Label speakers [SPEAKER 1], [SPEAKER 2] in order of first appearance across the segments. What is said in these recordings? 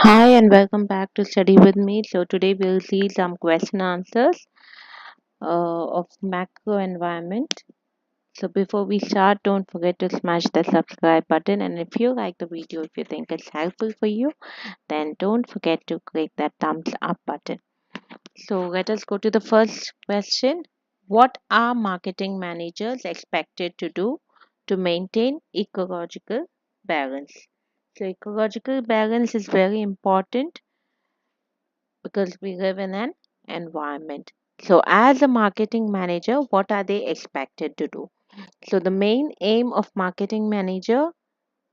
[SPEAKER 1] Hi and welcome back to Study with me. So today we'll see some question answers of macro environment. So before we start, don't forget to smash the subscribe button. And if you like the video, if you think it's helpful for you, then don't forget to click that thumbs up button. So let us go to the first question. What are marketing managers expected to do to maintain ecological balance? So ecological balance is very important because we live in an environment. So, as a marketing manager, what are they expected to do? So, the main aim of marketing manager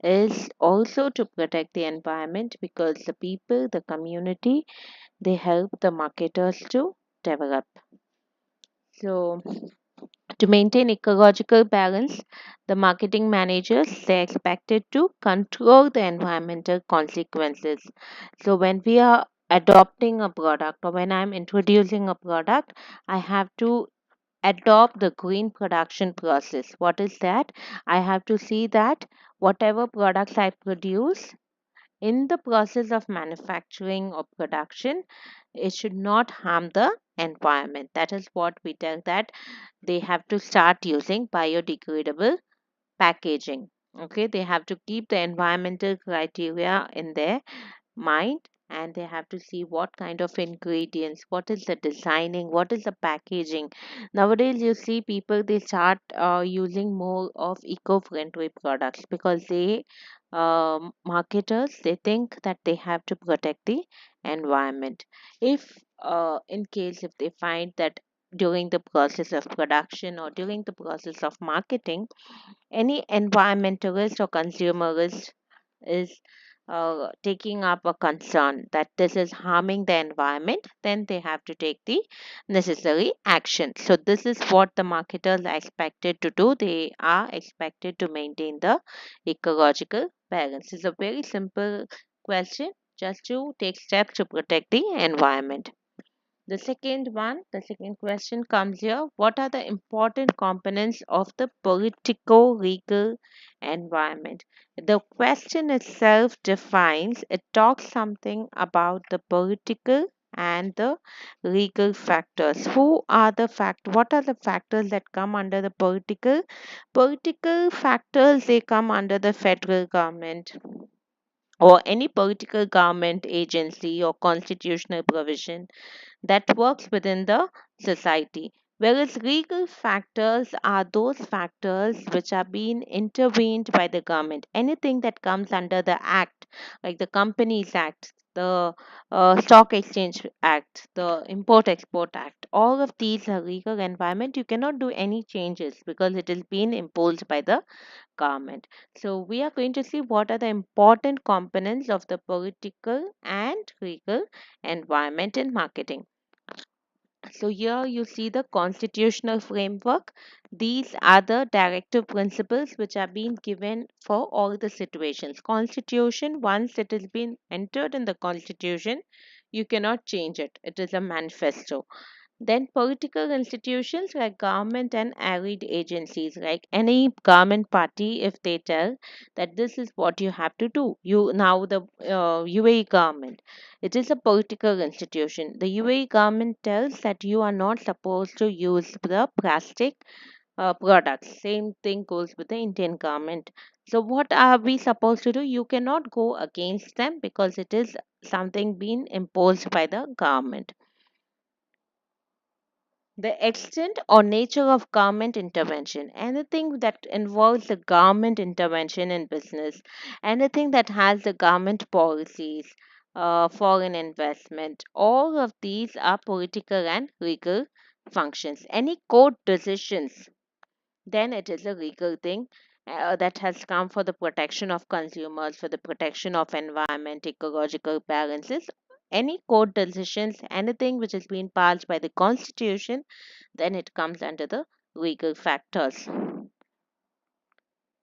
[SPEAKER 1] is also to protect the environment because the people, the community, they help the marketers to develop. So, to maintain ecological balance, the marketing managers they expected to control the environmental consequences. So when we are adopting a product or when I'm introducing a product, I have to adopt the green production process. What is that? I have to see that whatever products I produce in the process of manufacturing or production, it should not harm the environment. That is what we tell that they have to start using biodegradable packaging. Okay, they have to keep the environmental criteria in their mind, and they have to see what kind of ingredients, what is the designing, what is the packaging. Nowadays you see people they start using more of eco-friendly products because they marketers they think that they have to protect the environment. If in case if they find that during the process of production or during the process of marketing any environmentalist or consumerist is taking up a concern that this is harming the environment, then they have to take the necessary action. So, this is what the marketers are expected to do. They are expected to maintain the ecological balance. It's a very simple question just to take steps to protect the environment. The second question comes here. What are the important components of the political legal environment? The question itself defines, it talks something about the political and the legal factors. What are the factors that come under the political? Political factors, they come under the federal government or any political government agency or constitutional provision that works within the society. Whereas legal factors are those factors which are being intervened by the government. Anything that comes under the act, like the Companies Act, the Stock Exchange Act, the Import Export Act, all of these are legal environment. You cannot do any changes because it is being imposed by the government. So we are going to see what are the important components of the political and legal environment in marketing. So here you see the constitutional framework. These are the directive principles which are being given for all the situations. Constitution, once it has been entered in the constitution, you cannot change it. It is a manifesto. Then political institutions like government and allied agencies, like any government party, if they tell that this is what you have to do, you now the UAE government, it is a political institution. The UAE government tells that you are not supposed to use the plastic products. Same thing goes with the Indian government. So what are we supposed to do? You cannot go against them because it is something being imposed by the government. The extent or nature of government intervention, anything that involves the government intervention in business, anything that has the government policies, foreign investment, all of these are political and legal functions. Any court decisions, then it is a legal thing that has come for the protection of consumers, for the protection of environment, ecological balances. Any court decisions, anything which has been passed by the constitution, then it comes under the legal factors.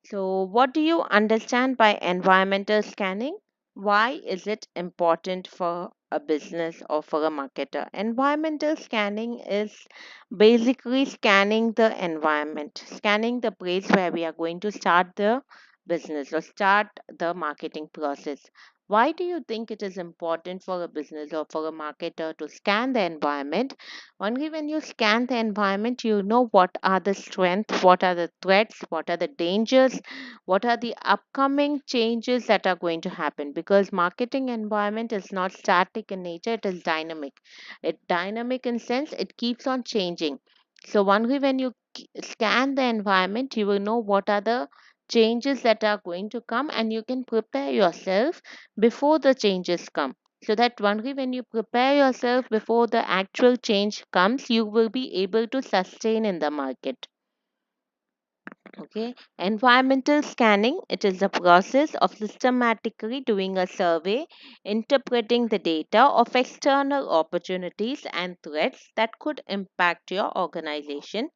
[SPEAKER 1] So, what do you understand by environmental scanning? Why is it important for a business or for a marketer? Environmental scanning is basically scanning the environment, scanning the place where we are going to start the business or start the marketing process. Why do you think it is important for a business or for a marketer to scan the environment? Only when you scan the environment, you know what are the strengths, what are the threats, what are the dangers, what are the upcoming changes that are going to happen. Because marketing environment is not static in nature, it is dynamic. It dynamic in sense it keeps on changing. So only when you scan the environment, you will know what are the changes that are going to come, and you can prepare yourself before the changes come, so that only when you prepare yourself before the actual change comes, you will be able to sustain in the market. Okay, environmental scanning, it is the process of systematically doing a survey, interpreting the data of external opportunities and threats that could impact your organization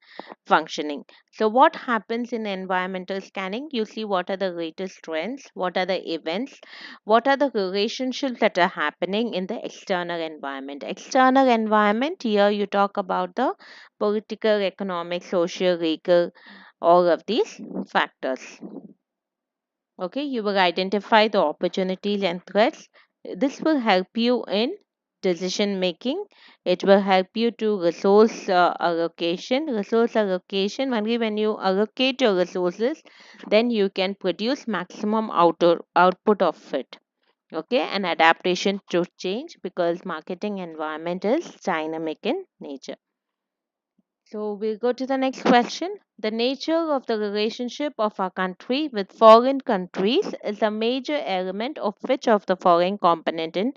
[SPEAKER 1] functioning. So, what happens in environmental scanning? You see what are the latest trends, what are the events, what are the relationships that are happening in the external environment. External environment, here you talk about the political, economic, social, legal, all of these factors. Okay, you will identify the opportunities and threats. This will help you in decision making. It will help you to resource allocation. Only when you allocate your resources, then you can produce maximum output of it. Okay, and adaptation to change, because marketing environment is dynamic in nature. So we'll go to the next question. The nature of the relationship of our country with foreign countries is a major element of which of the foreign component in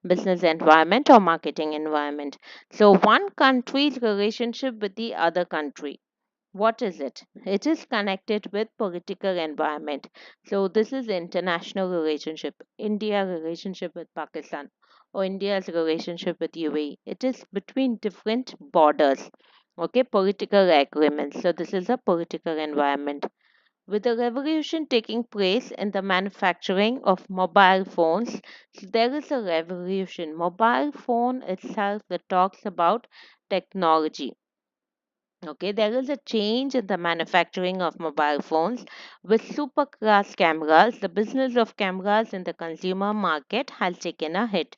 [SPEAKER 1] business environment or marketing environment. So one country's relationship with the other country. What is it? It is connected with political environment. So this is international relationship. India relationship with Pakistan or India's relationship with UAE. It is between different borders. Okay, political agreements. So this is a political environment. With the revolution taking place in the manufacturing of mobile phones, so there is a revolution. Mobile phone itself that talks about technology. Okay, there is a change in the manufacturing of mobile phones with super class cameras. The business of cameras in the consumer market has taken a hit.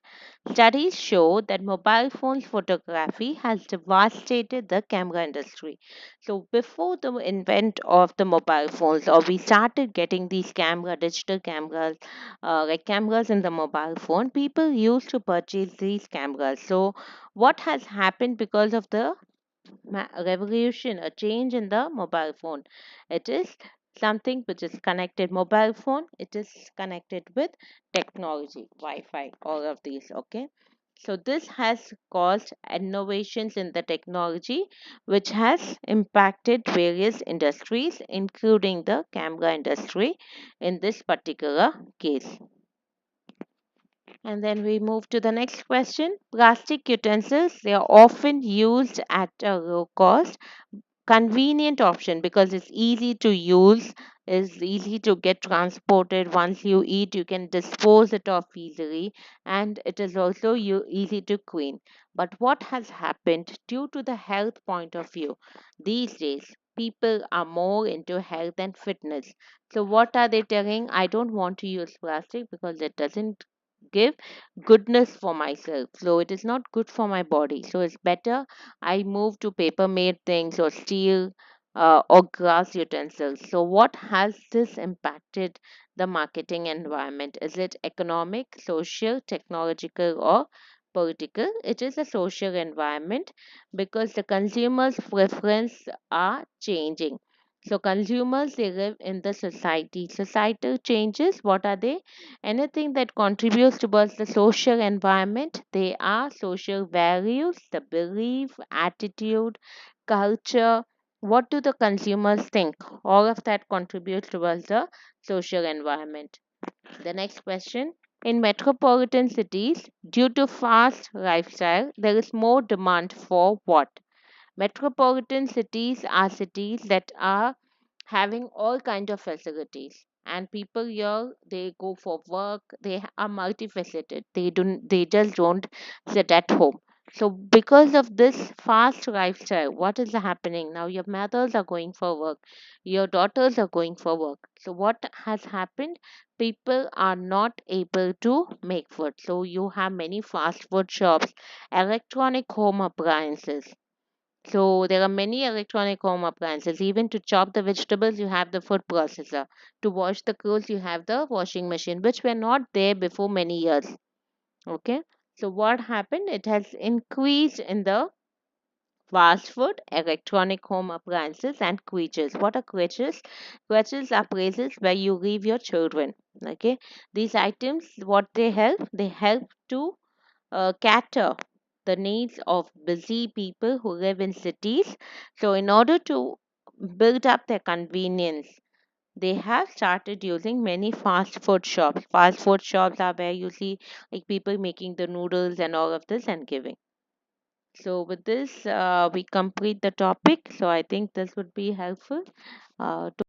[SPEAKER 1] Studies show that mobile phone photography has devastated the camera industry. So, before the invent of the mobile phones, or we started getting these digital cameras, like cameras in the mobile phone, people used to purchase these cameras. So, what has happened because of the revolution, a change in the mobile phone? It is something which is connected. Mobile phone, it is connected with technology, Wi-Fi, all of these. Okay, so this has caused innovations in the technology which has impacted various industries, including the camera industry in this particular case. And then we move to the next question. Plastic utensils, they are often used at a low cost, convenient option because it's easy to use, is easy to get transported. Once you eat, you can dispose it off easily, and it is also easy to clean. But what has happened due to the health point of view? These days people are more into health and fitness. So what are they telling? I don't want to use plastic because it doesn't give goodness for myself, so it is not good for my body. So it's better I move to paper made things or steel or glass utensils. So, what has this impacted the marketing environment? Is it economic, social, technological, or political? It is a social environment because the consumers' preference are changing. So, consumers, they live in the society. Societal changes, what are they? Anything that contributes towards the social environment. They are social values, the belief, attitude, culture. What do the consumers think? All of that contributes towards the social environment. The next question. In metropolitan cities, due to fast lifestyle, there is more demand for what? Metropolitan cities are cities that are having all kind of facilities, and people here, they go for work, they are multifaceted, they just don't sit at home. So because of this fast lifestyle, what is happening now? Your mothers are going for work, your daughters are going for work. So what has happened? People are not able to make food. So you have many fast food shops, electronic home appliances. So there are many electronic home appliances. Even to chop the vegetables, you have the food processor. To wash the clothes, you have the washing machine, which were not there before many years. Okay. So what happened? It has increased in the fast food, electronic home appliances, and creatures. What are creatures? Creatures are places where you leave your children. Okay. These items, what they help? They help to cater the needs of busy people who live in cities. So, in order to build up their convenience, they have started using many fast food shops. Fast food shops are where you see like people making the noodles and all of this and giving. So, with this, we complete the topic. So, I think this would be helpful. To